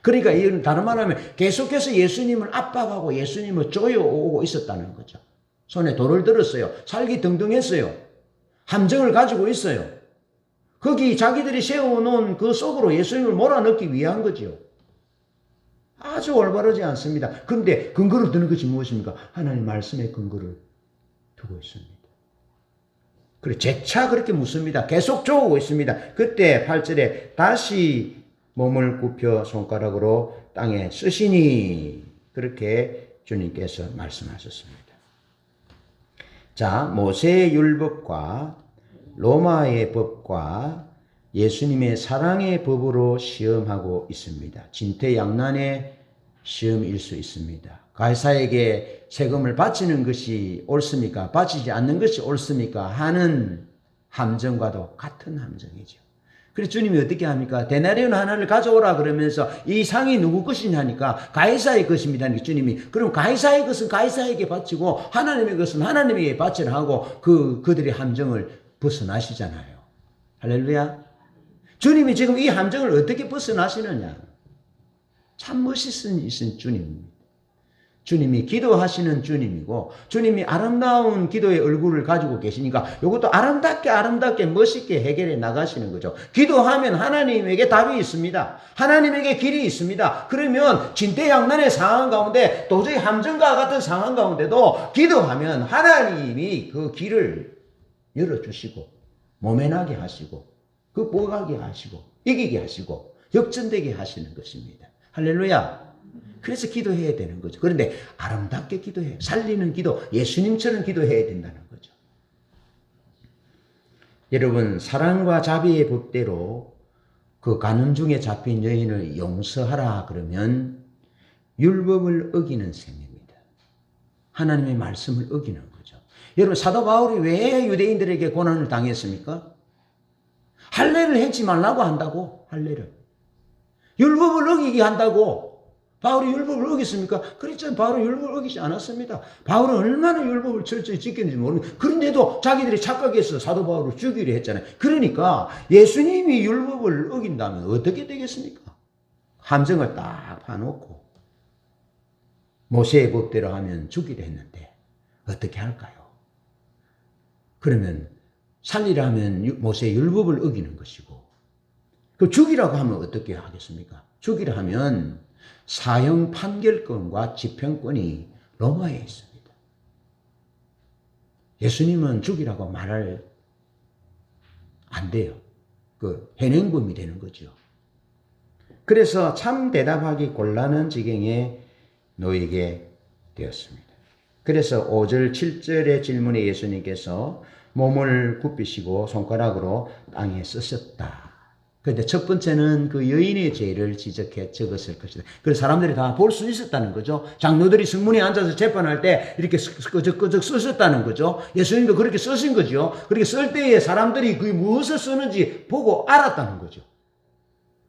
그러니까 이건 다른 말하면 계속해서 예수님을 압박하고 예수님을 조여오고 있었다는 거죠. 손에 돌을 들었어요. 살기 등등했어요. 함정을 가지고 있어요. 거기 자기들이 세워놓은 그 속으로 예수님을 몰아넣기 위한 거죠. 아주 올바르지 않습니다. 그런데 근거를 드는 것이 무엇입니까? 하나님 말씀의 근거를 두고 있습니다. 그래 재차 그렇게 묻습니다. 계속 쪼고 있습니다. 그때 8절에 다시 몸을 굽혀 손가락으로 땅에 쓰시니 그렇게 주님께서 말씀하셨습니다. 자, 모세의 율법과 로마의 법과 예수님의 사랑의 법으로 시험하고 있습니다. 진퇴양난의 시험일 수 있습니다. 가이사에게 세금을 바치는 것이 옳습니까? 바치지 않는 것이 옳습니까? 하는 함정과도 같은 함정이죠. 그래서 주님이 어떻게 합니까? 데나리온 하나를 가져오라 그러면서 이 상이 누구 것이냐 하니까 가이사의 것입니다. 주님이 그럼 가이사의 것은 가이사에게 바치고 하나님의 것은 하나님에게 바치라 하고 그들의 함정을 벗어나시잖아요. 할렐루야. 주님이 지금 이 함정을 어떻게 벗어나시느냐? 참 멋있으신 주님입니다. 주님이 기도하시는 주님이고 주님이 아름다운 기도의 얼굴을 가지고 계시니까 이것도 아름답게 멋있게 해결해 나가시는 거죠. 기도하면 하나님에게 답이 있습니다. 하나님에게 길이 있습니다. 그러면 진퇴양난의 상황 가운데 도저히 함정과 같은 상황 가운데도 기도하면 하나님이 그 길을 열어주시고 몸에 나게 하시고 극복하게 하시고 이기게 하시고 역전되게 하시는 것입니다. 할렐루야. 그래서 기도해야 되는 거죠. 그런데 아름답게 기도해요. 살리는 기도, 예수님처럼 기도해야 된다는 거죠. 여러분, 사랑과 자비의 법대로 그 간음 중에 잡힌 여인을 용서하라 그러면 율법을 어기는 셈입니다. 하나님의 말씀을 어기는 거죠. 여러분, 사도 바울이 왜 유대인들에게 고난을 당했습니까? 할례를 하지 말라고 한다고, 할례를. 율법을 어기게 한다고. 바울이 율법을 어겼습니까? 그렇죠. 바울은 율법을 어기지 않았습니다. 바울은 얼마나 율법을 철저히 지켰는지 모르겠는데, 그런데도 자기들이 착각해서 사도 바울을 죽이려 했잖아요. 그러니까 예수님이 율법을 어긴다면 어떻게 되겠습니까? 함정을 딱 파놓고 모세의 법대로 하면 죽이려 했는데 어떻게 할까요? 그러면 살리라 하면 모세의 율법을 어기는 것이고, 그 죽이라고 하면 어떻게 하겠습니까? 죽이라 하면 사형 판결권과 집행권이 로마에 있습니다. 예수님은 죽이라고 말할 안 돼요. 그 현행범이 되는 거죠. 그래서 참 대답하기 곤란한 지경에 놓이게 되었습니다. 그래서 5절 7절의 질문에 예수님께서 몸을 굽히시고 손가락으로 땅에 쓰셨다. 그런데 첫 번째는 그 여인의 죄를 지적해 적었을 것이다. 그래서 사람들이 다 볼 수 있었다는 거죠. 장로들이 성문에 앉아서 재판할 때 이렇게 끄적끄적 쓰셨다는 거죠. 예수님도 그렇게 쓰신 거죠. 그렇게 쓸 때에 사람들이 그게 무엇을 쓰는지 보고 알았다는 거죠.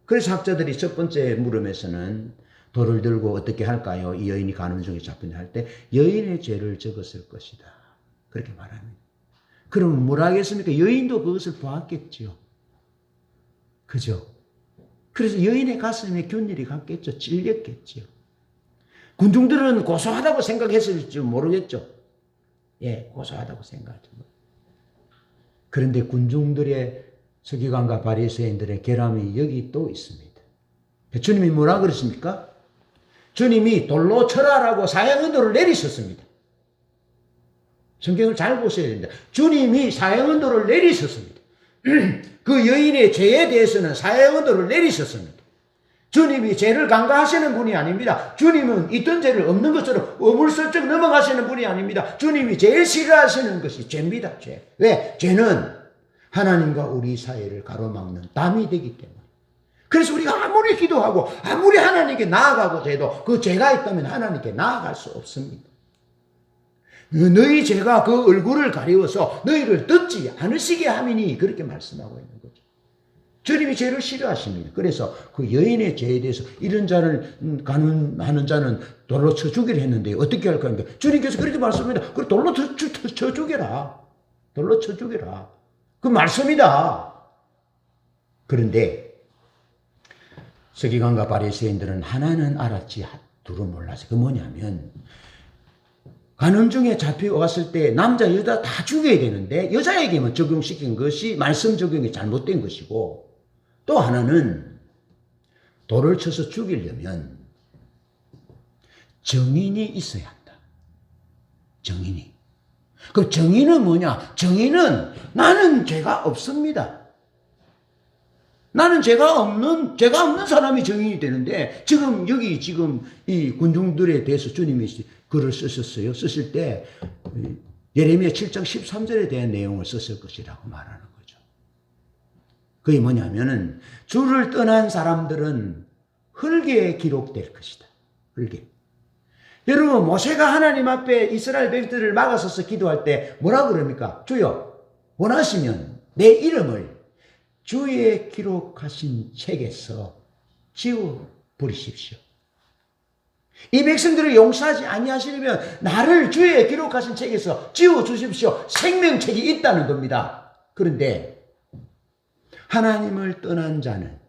그래서 학자들이 첫 번째 물음에서는 돌을 들고 어떻게 할까요? 이 여인이 간음중에 잡힌다 할 때 여인의 죄를 적었을 것이다. 그렇게 말합니다. 그러면 뭐라 하겠습니까? 여인도 그것을 보았겠죠. 그죠? 그래서 여인의 가슴에 균일이 갔겠죠. 찔렸겠죠. 군중들은 고소하다고 생각했을지 모르겠죠. 예, 고소하다고 생각하죠. 그런데 군중들의 서기관과 바리새인들의 결함이 여기 또 있습니다. 주님이 뭐라 그랬습니까? 주님이 돌로 쳐라라고 사형언도를 내리셨습니다. 성경을 잘 보셔야 됩니다. 주님이 사형언도를 내리셨습니다. 그 여인의 죄에 대해서는 사형언도를 내리셨습니다. 주님이 죄를 간과하시는 분이 아닙니다. 주님은 있던 죄를 없는 것처럼 어물슬쩍 넘어가시는 분이 아닙니다. 주님이 제일 싫어하시는 것이 죄입니다. 죄. 왜? 죄는 하나님과 우리 사이를 가로막는 담이 되기 때문에. 그래서 우리가 아무리 기도하고 아무리 하나님께 나아가고 해도 그 죄가 있다면 하나님께 나아갈 수 없습니다. 너희 죄가 그 얼굴을 가리워서 너희를 듣지 않으시게 함이니 그렇게 말씀하고 있는 거죠. 주님이 죄를 싫어하십니다. 그래서 그 여인의 죄에 대해서 이런 자를 간음하는 자는 돌로 쳐 죽이려 했는데 어떻게 할까 하니까 주님께서 그렇게 말씀합니다. 그래 돌로 쳐 죽여라. 돌로 쳐 죽여라. 그 말씀이다. 그런데 서기관과 바리새인들은 하나는 알았지 둘은 몰랐어요. 그 뭐냐면 간음중에 잡혀왔을 때 남자 여자 다 죽여야 되는데 여자에게만 적용시킨 것이 말씀 적용이 잘못된 것이고, 또 하나는 돌을 쳐서 죽이려면 정인이 있어야 한다. 정인이. 그 정인은 뭐냐? 정인은 나는 죄가 없습니다. 나는 죄가 없는 사람이 정인이 되는데, 여기 이 군중들에 대해서 주님이 글을 쓰셨어요. 쓰실 때, 예레미야 7장 13절에 대한 내용을 썼을 것이라고 말하는 거죠. 그게 뭐냐면은, 주를 떠난 사람들은 흙에 기록될 것이다. 흙에. 여러분, 모세가 하나님 앞에 이스라엘 백성들을 막아서서 기도할 때 뭐라 그럽니까? 주여, 원하시면 내 이름을 주의 기록하신 책에서 지워 버리십시오. 이 백성들을 용서하지 아니하시려면 나를 주의 기록하신 책에서 지워 주십시오. 생명책이 있다는 겁니다. 그런데 하나님을 떠난 자는,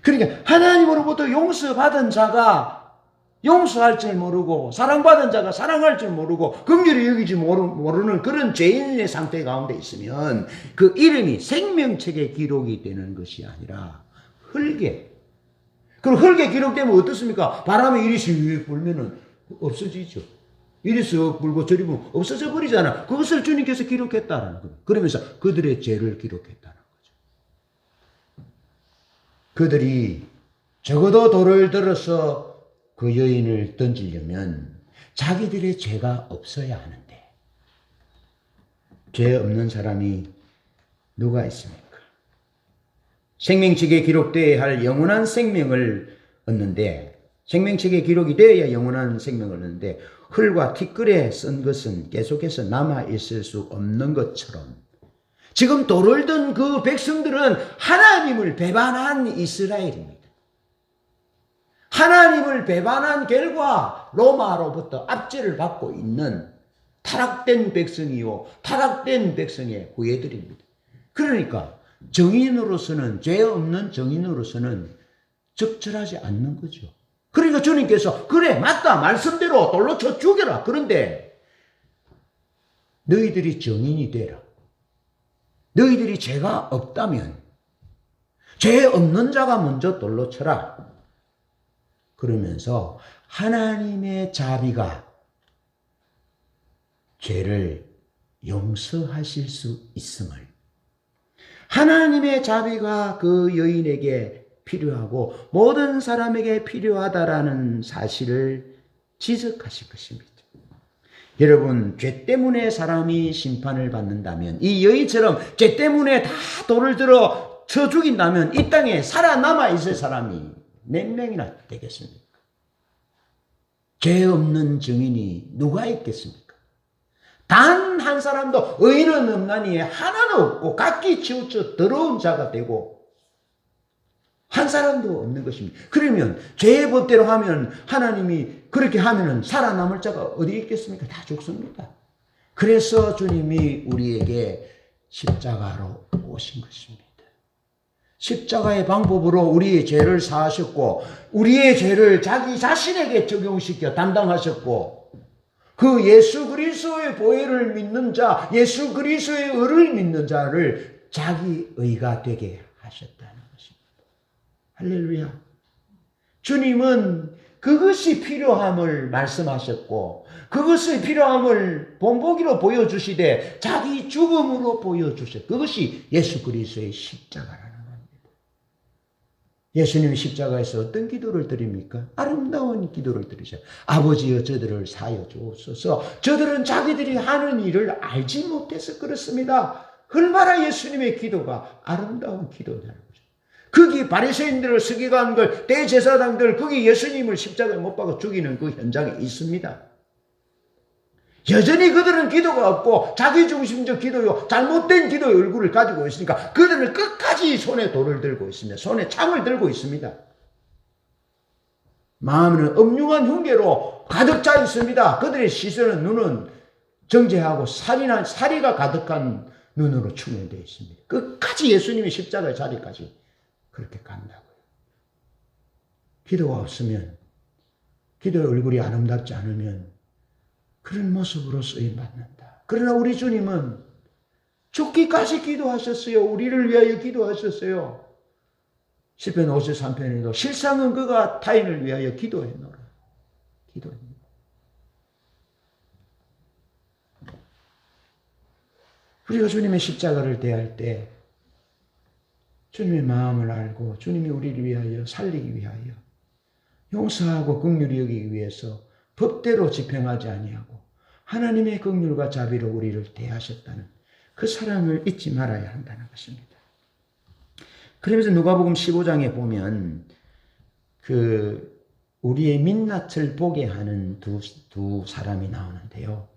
그러니까 하나님으로부터 용서받은 자가 용서할 줄 모르고 사랑받은 자가 사랑할 줄 모르고 긍휼히 여기지 모르는 그런 죄인의 상태 가운데 있으면 그 이름이 생명책에 기록이 되는 것이 아니라 흙에. 그럼 흙에 기록되면 어떻습니까? 바람에 이리 불면은 없어지죠. 이리 쓱 불고 저리 불면 없어져 버리잖아. 그것을 주님께서 기록했다라는 거예요. 그러면서 그들의 죄를 기록했다는 거죠. 그들이 적어도 돌을 들어서 그 여인을 던지려면 자기들의 죄가 없어야 하는데, 죄 없는 사람이 누가 있습니까? 생명책에 기록되어야 할 영원한 생명을 얻는데, 생명책에 기록이 되어야 영원한 생명을 얻는데 흙과 티끌에 쓴 것은 계속해서 남아있을 수 없는 것처럼 지금 돌을 든 그 백성들은 하나님을 배반한 이스라엘입니다. 하나님을 배반한 결과 로마로부터 압제를 받고 있는 타락된 백성이요, 타락된 백성의 후예들입니다. 그러니까 정인으로서는, 죄 없는 정인으로서는 적절하지 않는 거죠. 그러니까 주님께서 그래 맞다 말씀대로 돌로 쳐 죽여라. 그런데 너희들이 정인이 되라. 너희들이 죄가 없다면 죄 없는 자가 먼저 돌로 쳐라. 그러면서 하나님의 자비가 죄를 용서하실 수 있음을, 하나님의 자비가 그 여인에게 필요하고 모든 사람에게 필요하다라는 사실을 지적하실 것입니다. 여러분, 죄 때문에 사람이 심판을 받는다면, 이 여인처럼 죄 때문에 다 돌을 들어 쳐 죽인다면 이 땅에 살아남아 있을 사람이 몇 명이나 되겠습니까? 죄 없는 증인이 누가 있겠습니까? 단 한 사람도, 의인은 없나니 하나는 없고 각기 치우쳐 더러운 자가 되고 한 사람도 없는 것입니다. 그러면 죄의 법대로 하면, 하나님이 그렇게 하면은 살아남을 자가 어디 있겠습니까? 다 죽습니다. 그래서 주님이 우리에게 십자가로 오신 것입니다. 십자가의 방법으로 우리의 죄를 사하셨고, 우리의 죄를 자기 자신에게 적용시켜 담당하셨고, 그 예수 그리스도의 보혈을 믿는 자, 예수 그리스도의 의를 믿는 자를 자기 의가 되게 하셨다는 것입니다. 할렐루야. 주님은 그것이 필요함을 말씀하셨고, 그것의 필요함을 본보기로 보여주시되 자기 죽음으로 보여주셨고, 그것이 예수 그리스도의 십자가라는 겁니다. 예수님이 십자가에서 어떤 기도를 드립니까? 아름다운 기도를 드리죠. 아버지여 저들을 사여 주옵소서. 저들은 자기들이 하는 일을 알지 못해서 그렇습니다. 얼마나 예수님의 기도가 아름다운 기도냐는 거죠. 거기 바리새인들을 서기관 걸, 대제사장들, 거기 예수님을 십자가에 못 박아 죽이는 그 현장에 있습니다. 여전히 그들은 기도가 없고 자기중심적 기도요, 잘못된 기도의 얼굴을 가지고 있으니까 그들은 끝까지 손에 돌을 들고 있습니다. 손에 창을 들고 있습니다. 마음은 음흉한 흉계로 가득 차 있습니다. 그들의 시선은, 눈은 정죄하고 사리가 가득한 눈으로 충혈되어 있습니다. 끝까지 예수님이 십자가의 자리까지 그렇게 간다고요. 기도가 없으면, 기도의 얼굴이 아름답지 않으면 그런 모습으로 쓰임받는다. 그러나 우리 주님은 죽기까지 기도하셨어요. 우리를 위하여 기도하셨어요. 시편 53편에도 실상은 그가 타인을 위하여 기도해노라. 기도합니다. 우리가 주님의 십자가를 대할 때 주님의 마음을 알고 주님이 우리를 위하여 살리기 위하여 용서하고 긍휼히 여기기 위해서 법대로 집행하지 아니하고 하나님의 긍휼과 자비로 우리를 대하셨다는 그 사랑을 잊지 말아야 한다는 것입니다. 그러면서 누가복음 15장에 보면 우리의 민낯을 보게 하는 두 사람이 나오는데요.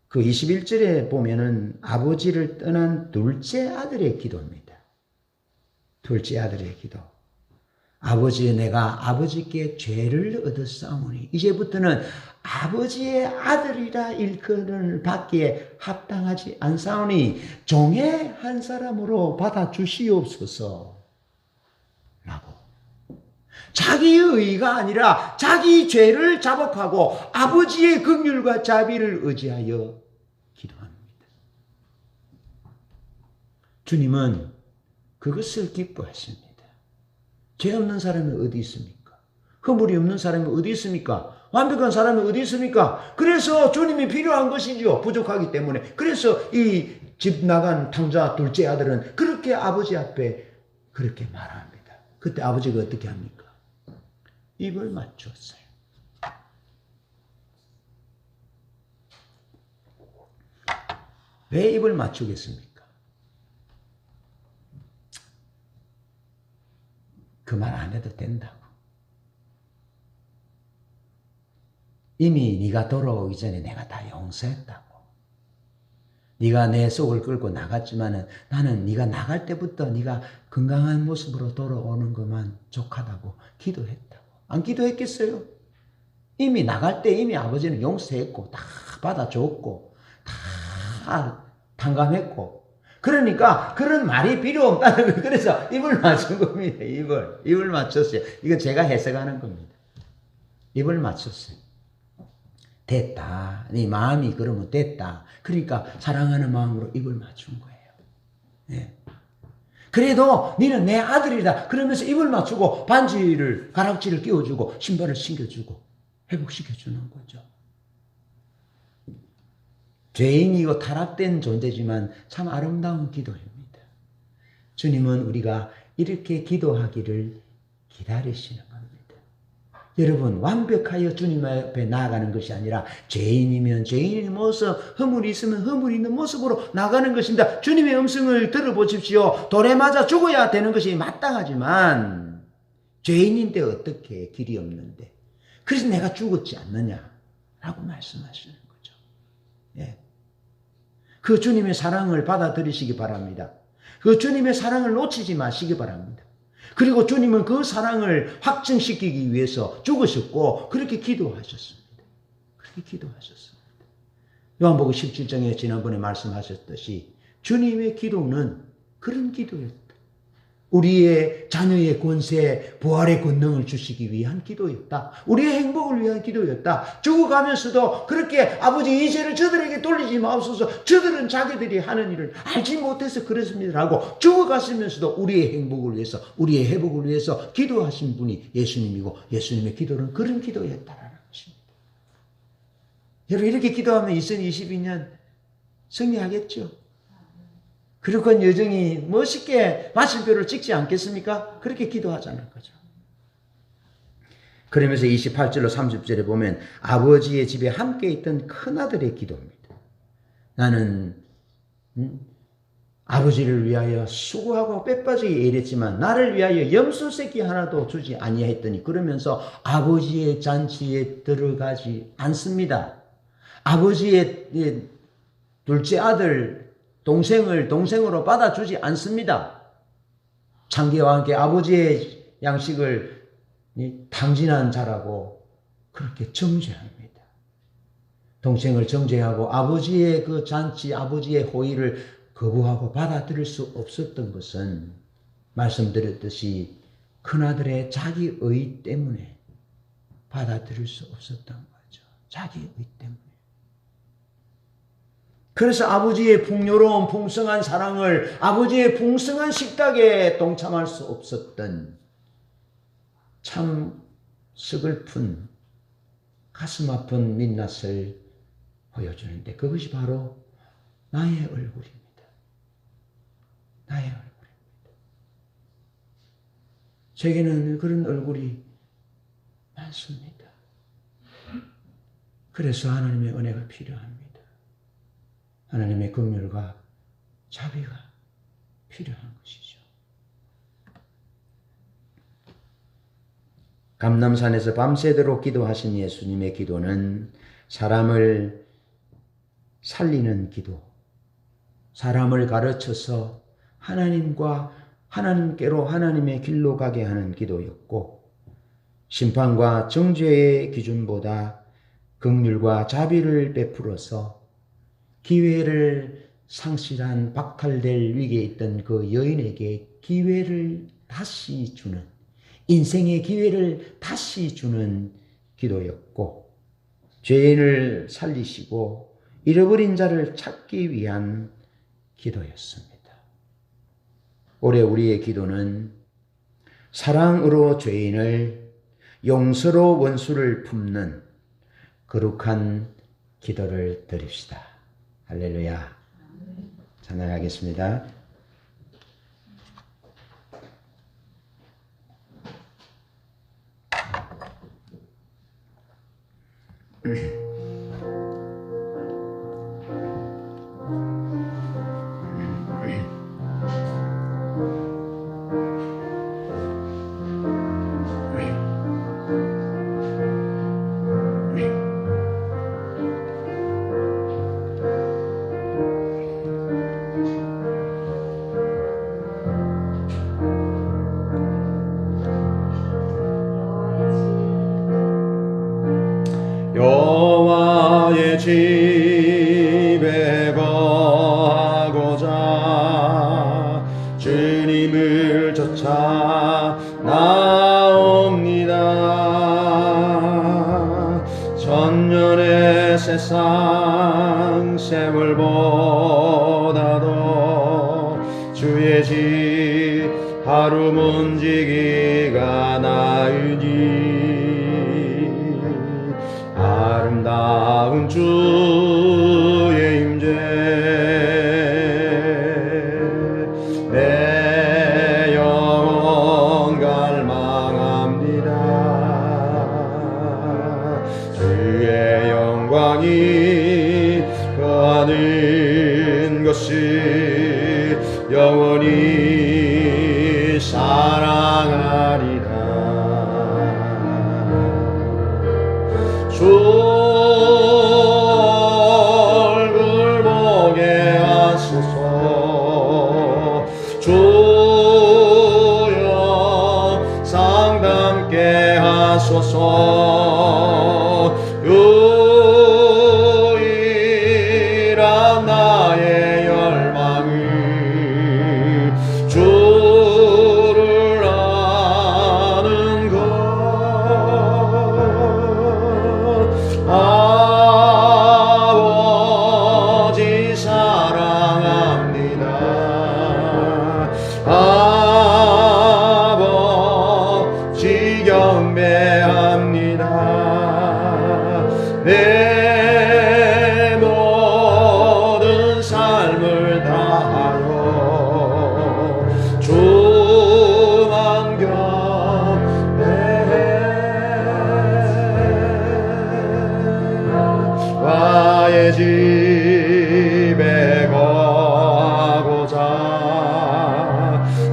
그 21절에 보면은 아버지를 떠난 둘째 아들의 기도입니다. 둘째 아들의 기도. 아버지, 내가 아버지께 죄를 얻었사오니 이제부터는 아버지의 아들이라 일컬음을 받기에 합당하지 않사오니 종의 한 사람으로 받아주시옵소서 라고. 자기의 의가 아니라 자기 죄를 자복하고 아버지의 긍휼과 자비를 의지하여 기도합니다. 주님은 그것을 기뻐하십니다. 죄 없는 사람이 어디 있습니까? 허물이 없는 사람이 어디 있습니까? 완벽한 사람이 어디 있습니까? 그래서 주님이 필요한 것이죠. 부족하기 때문에. 그래서 이 집 나간 탕자 둘째 아들은 그렇게 아버지 앞에 그렇게 말합니다. 그때 아버지가 어떻게 합니까? 입을 맞췄어요. 왜 입을 맞추겠습니까? 그 말 안 해도 된다고. 이미 네가 돌아오기 전에 내가 다 용서했다고. 네가 내 속을 끌고 나갔지만은 나는 네가 나갈 때부터 네가 건강한 모습으로 돌아오는 것만 족하다고 기도했다고. 안 기도했겠어요? 이미 나갈 때 이미 아버지는 용서했고 다 받아줬고 다 탕감했고, 그러니까 그런 말이 필요 없다는 거예요. 그래서 입을 맞춘 겁니다. 입을 맞췄어요. 이건 제가 해석하는 겁니다. 입을 맞췄어요. 됐다. 네 마음이 그러면 됐다. 그러니까 사랑하는 마음으로 입을 맞춘 거예요. 네. 그래도 너는 내 아들이다 그러면서 입을 맞추고 반지를, 가락지를 끼워주고 신발을 신겨주고 회복시켜주는 거죠. 죄인이고 타락된 존재지만 참 아름다운 기도입니다. 주님은 우리가 이렇게 기도하기를 기다리시는 겁니다. 여러분, 완벽하여 주님 앞에 나아가는 것이 아니라 죄인이면 죄인의 모습, 허물이 있으면 허물이 있는 모습으로 나가는 것입니다. 주님의 음성을 들어보십시오. 돌에 맞아 죽어야 되는 것이 마땅하지만 죄인인데 어떻게 길이 없는데, 그래서 내가 죽었지 않느냐라고 말씀하시는 거죠. 예. 그 주님의 사랑을 받아들이시기 바랍니다. 그 주님의 사랑을 놓치지 마시기 바랍니다. 그리고 주님은 그 사랑을 확증시키기 위해서 죽으셨고 그렇게 기도하셨습니다. 그렇게 기도하셨습니다. 요한복음 17장에 지난번에 말씀하셨듯이 주님의 기도는 그런 기도였다. 우리의 자녀의 권세, 부활의 권능을 주시기 위한 기도였다. 우리의 행복을 위한 기도였다. 죽어가면서도 그렇게 아버지 이 죄를 저들에게 돌리지 마옵소서. 저들은 자기들이 하는 일을 알지 못해서 그렇습니다라고 죽어가시면서도 우리의 행복을 위해서, 우리의 회복을 위해서 기도하신 분이 예수님이고, 예수님의 기도는 그런 기도였다라는 것입니다. 여러분, 이렇게 기도하면 2022년 승리하겠죠? 그리고 여정이 멋있게 마침표를 찍지 않겠습니까? 그렇게 기도하자는 거죠. 그러면서 28절로 30절에 보면 아버지의 집에 함께 있던 큰아들의 기도입니다. 나는 아버지를 위하여 수고하고 빼빠지게 일했지만 나를 위하여 염소 새끼 하나도 주지 아니하였더니, 그러면서 아버지의 잔치에 들어가지 않습니다. 아버지의 둘째 아들 동생을 동생으로 받아주지 않습니다. 창기와 함께 아버지의 양식을 탕진한 자라고 그렇게 정죄합니다. 동생을 정죄하고 아버지의 그 잔치, 아버지의 호의를 거부하고 받아들일 수 없었던 것은 말씀드렸듯이 큰아들의 자기 의 때문에 받아들일 수 없었던 거죠. 자기 의 때문에. 그래서 아버지의 풍요로운 풍성한 사랑을, 아버지의 풍성한 식탁에 동참할 수 없었던 참 서글픈 가슴 아픈 민낯을 보여주는데, 그것이 바로 나의 얼굴입니다. 나의 얼굴입니다. 제게는 그런 얼굴이 많습니다. 그래서 하나님의 은혜가 필요합니다. 하나님의 긍휼과 자비가 필요한 것이죠. 감람산에서 밤새도록 기도하신 예수님의 기도는 사람을 살리는 기도, 사람을 가르쳐서 하나님께로, 하나님의 길로 가게 하는 기도였고, 심판과 정죄의 기준보다 긍휼과 자비를 베풀어서 기회를 상실한 박탈될 위기에 있던 그 여인에게 기회를 다시 주는, 인생의 기회를 다시 주는 기도였고, 죄인을 살리시고 잃어버린 자를 찾기 위한 기도였습니다. 올해 우리의 기도는 사랑으로 죄인을, 용서로 원수를 품는 거룩한 기도를 드립시다. 할렐루야. 찬양하겠습니다. 거하고자 주님을 쫓아 나옵니다. 천년의 세상 세월보다도 주의 집 하루 문지기가 나으니 아름다운 주의 임재 내 영혼 갈망합니다. 주의 영광이 거하는 것을 영원히 사랑하리라. 주 얼굴 보게 하소서. 주여 상담케 하소서. 유일한 나의 열망을 주를 아는 것. 아버지 사랑합니다. 아버지 경배합니다. 내 모든 삶을 다하여 주만 경배해. 와의 집에 거하고자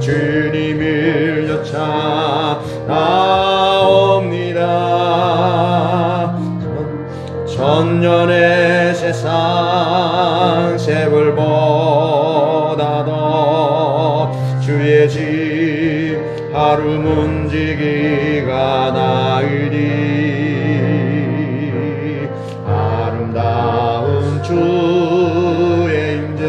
주님을 쫓아 나옵니다. 천년의 세상 세월보다도 주의 집 하루 문지기가 나으리 아름다운 주의 임재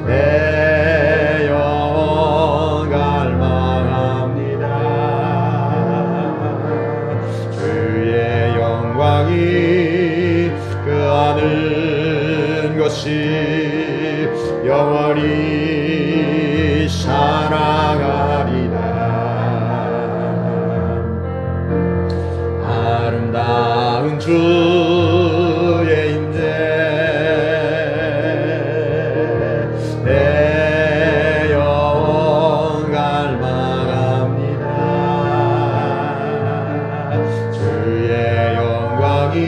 내 영혼 갈망합니다. 주의 영광이 거하는 것이 영원히 살아가리라. 아름다운 주의 임재 내 영혼 갈망합니다. 주의 영광이